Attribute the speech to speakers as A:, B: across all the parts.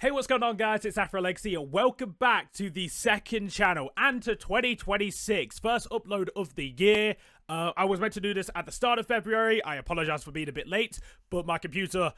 A: Hey, what's going on, guys? It's AfroLegacy, and welcome back to the second channel and to 2026, first upload of the year. I was meant to do this at the start of February. I apologize for being a bit late, but my computer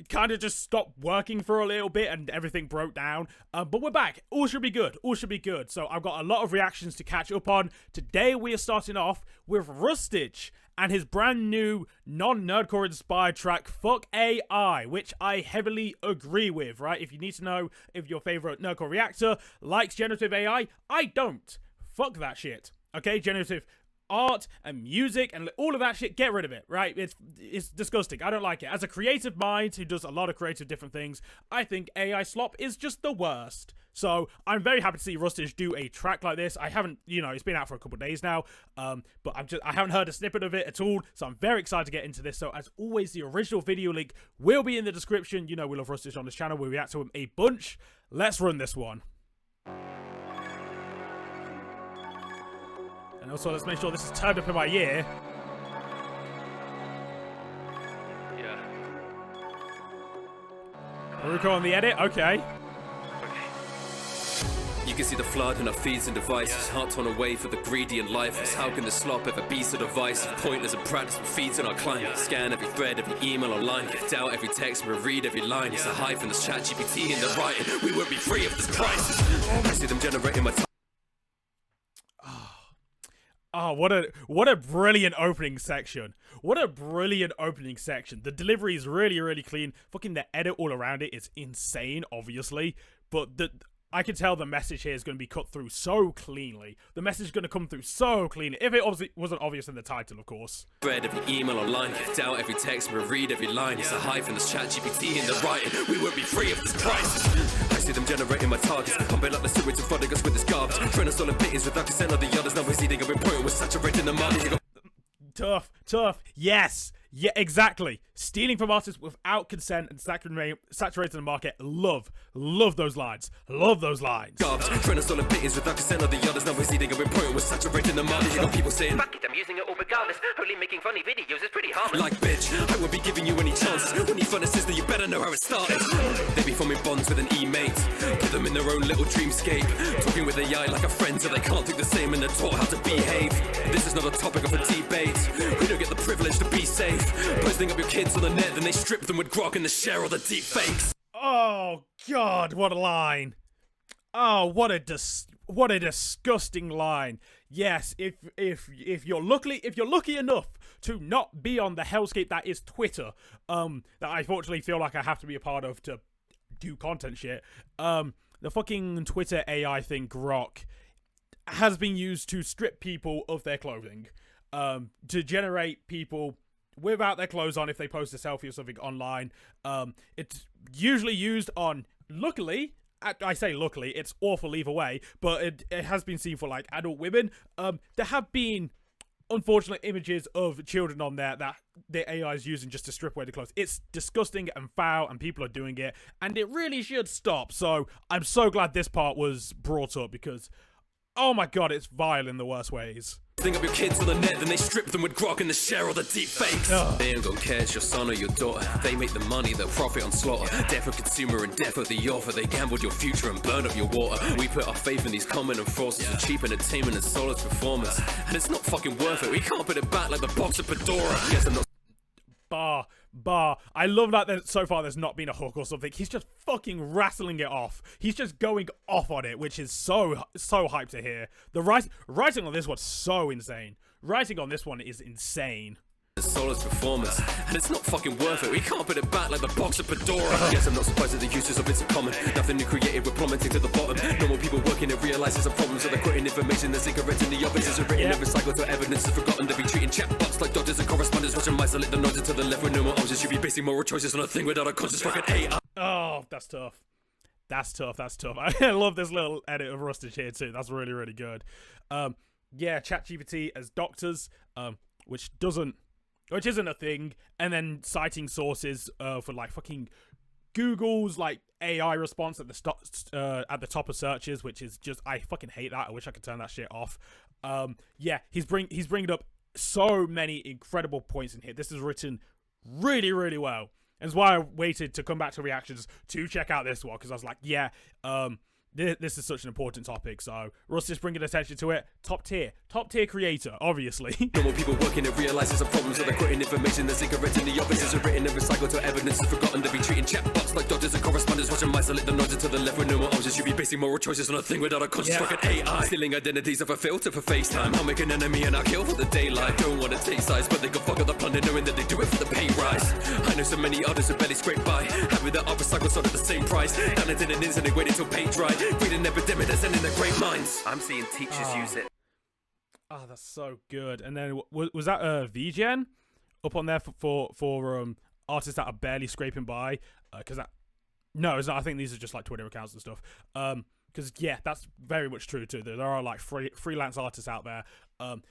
A: kind of just stopped working for a little bit and everything broke down. But we're back. All should be good. All should be good. So I've got a lot of reactions to catch up on. Today we are starting off with RUSTAGE and his brand new non-nerdcore inspired track, Fuck AI, which I heavily agree with, right? If you need to know if your favorite nerdcore reactor likes generative AI, I don't. Fuck that shit. Okay, generative art and music and all of that shit, get rid of it, right? It's disgusting. I don't like it. As a creative mind who does a lot of creative different things, I think AI slop is just the worst. So I'm very happy to see RUSTAGE do a track like this. I haven't, it's been out for a couple of days now, but I haven't heard a snippet of it at all, so I'm very excited to get into this. So as always, the original video link will be in the description. You know we love RUSTAGE on this channel. We react to him a bunch. Let's run this one. And also, let's make sure this is turned up in my ear.
B: Yeah.
A: Haruko on the edit? Okay.
C: You can see the flood in our feeds and devices. Heart torn away for the greedy and lifeless. How can the slop ever be so divisive? Pointless and practice with feeds in our climate. Scan every thread, every email online. Doubt every text, we read every line. It's a high from this chat GPT in the writing. We won't be free of this crisis. I see them generating my time.
A: Oh, what a brilliant opening section. What a brilliant opening section. The delivery is really, really clean. Fucking the edit all around it is insane, obviously. But I can tell the message here is going to be cut through so cleanly. The message is going to come through so cleanly. If it obviously wasn't obvious in the title, of course.
C: Read every email online, doubt every text, we read every line. It's a high from this chat GPT in the writing. We won't be free of this crisis. I see them generating my targets, pumping like the sewage and flooding us with this garbage. Trying to stall and pittings without consent of the others. Now we're seeding up in point, we're saturating the market.
A: Tough. Yes. Yeah, exactly. Stealing from artists without consent and saturating the market. Love those lines. Love those lines.
C: Trying to stall and pittings without consent of the others. Now we're seeding up in point, we're saturating the market. You got people saying,
B: fuck it, I'm using it all regardless. Only making funny videos is pretty harmless.
C: Like bitch, I won't be giving you any chances. When you find a sister, you better know how it started. They be forming bonds with an e-mate. Put them in their own little dreamscape. Talking with AI like a friend so they can't think the same and they're taught how to behave. This is not a topic of a debate. We don't get the privilege to be safe. Posting up your kids on the net, then they strip them with grog and they share all the deep fakes.
A: Oh God, what a line! Oh, what a disgusting line. Yes, if you're lucky enough to not be on the hellscape that is Twitter, that I fortunately feel like I have to be a part of to do content shit. The fucking Twitter AI thing, Grok, has been used to strip people of their clothing, to generate people without their clothes on if they post a selfie or something online. It's usually used on, luckily, I say luckily, it's awful either way, but it has been seen for like adult women. There have been unfortunate images of children on there that the AI is using just to strip away the clothes. It's disgusting and foul and people are doing it and it really should stop. So I'm so glad this part was brought up because, oh my God, it's vile in the worst ways.
C: Think up your kids on the net, then they strip them with grog and they share all the deep fakes. They ain't gonna care, it's your son or your daughter. They make the money, they'll profit on slaughter. Death of consumer and death of the author. They gambled your future and burned up your water. We put our faith in these common enforcers for cheap entertainment and soulless performance. And it's not fucking worth it, we can't put it back like the box of Pandora. Guess I'm not.
A: Bar. I love that so far there's not been a hook or something. He's just fucking rattling it off. He's just going off on it, which is so hyped to hear. The writing on this one's so insane. Writing on this one is insane.
C: Soulless performance, and it's not fucking worth it. We can't put it back like the box of Pandora. Yes, I'm not surprised at the uses of it's a common. Nothing new created, we're plummeting to the bottom. Normal people working and realize there's a problem, so they're quitting information. The cigarettes in the office is written and recycled to evidence is forgotten. They'll be treating chatbots like doctors and correspondents. Watching mice select the noise to the left with no more options. Should be basing moral choices on a thing without a conscious fucking AI.
A: Oh, that's tough. That's tough. I love this little edit of RUSTAGE here too. That's really, really good. Yeah, ChatGPT as doctors, which isn't a thing, and then citing sources for like fucking Google's like AI response at the top of searches, which is just, I fucking hate that. I wish I could turn that shit off. Yeah, he's bringing up so many incredible points in here. This is written really, really well. And that's why I waited to come back to reactions to check out this one, because I was like, yeah, this is such an important topic. So Rust is bringing attention to it. Top tier creator, obviously.
C: Normal people working and realize there's a problem, so they're quitting information. The cigarettes in the offices are written and recycled till evidence is forgotten. To be treating chatbots like doctors and correspondents, watching isolate the noise to the left with no more options. You be basing moral choices on a thing without a conscious fucking AI. Stealing identities of a filter for FaceTime. I'll make an enemy and I'll kill for the daylight. Don't want to take sides, but they can fuck up the plunder, knowing that they do it for the pay rise. I know so many others who barely scrape by, having the other cycle sold at the same price. Down into the nins and they waited till pay dry. Breed an epidemic that's ending their great minds.
B: I'm seeing teachers use it.
A: Oh, that's so good. And then was that VGen up on there for artists that are barely scraping by? Because no, it's not. I think these are just like Twitter accounts and stuff. Because yeah, that's very much true too. There are like freelance artists out there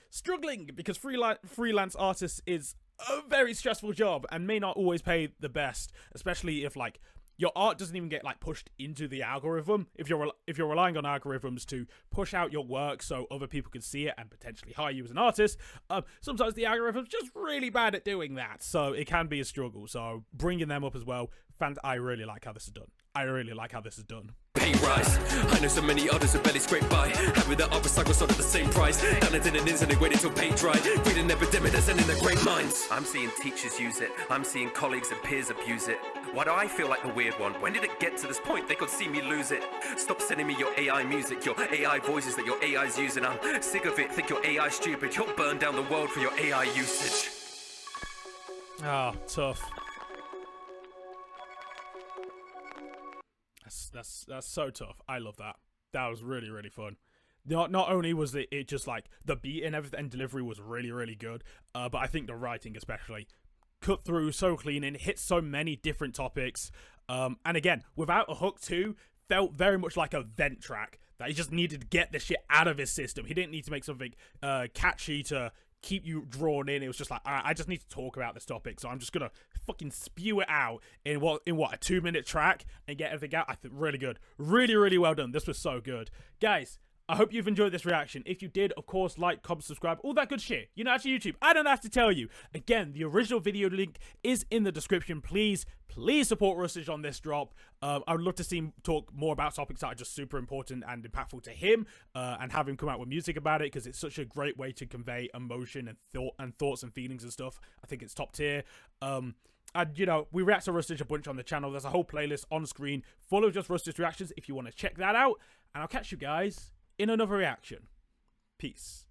A: struggling, because freelance artists is a very stressful job and may not always pay the best, especially if like your art doesn't even get like pushed into the algorithm. If you're relying on algorithms to push out your work so other people can see it and potentially hire you as an artist, sometimes the algorithm's just really bad at doing that. So it can be a struggle. So bringing them up as well, I really like how this is done.
C: Pay rise. I know so many others who barely scrape by, having the other cycle sold at the same price. Down into the nins and they waited till pay dry. Breed an epidemic that's ending their great minds.
B: I'm seeing teachers use it. I'm seeing colleagues and peers abuse it. Why do I feel like the weird one? When did it get to this point? They could see me lose it. Stop sending me your AI music, your AI voices that your AI's using. I'm sick of it. Think your AI stupid. You'll burn down the world for your AI usage.
A: Ah, tough. That's so tough. I love that. That was really, really fun. Not only was it just like the beat and everything and delivery was really, really good, but I think the writing especially cut through so clean and hit so many different topics. And again, without a hook too, felt very much like a vent track that he just needed to get the shit out of his system. He didn't need to make something catchy to keep you drawn in. It was just like, I just need to talk about this topic, so I'm just gonna fucking spew it out in what a 2-minute track and get everything out. I think really good, really well done. This was so good, guys. I hope you've enjoyed this reaction. If you did, of course, like, comment, subscribe, all that good shit. You know, actually, YouTube, I don't have to tell you. Again, the original video link is in the description. Please support Rustage on this drop. I would love to see him talk more about topics that are just super important and impactful to him, and have him come out with music about it, because it's such a great way to convey emotion and thoughts and feelings and stuff. I think it's top tier. And, you know, we react to Rustage a bunch on the channel. There's a whole playlist on screen full of just Rustage reactions if you want to check that out. And I'll catch you guys in another reaction. Peace.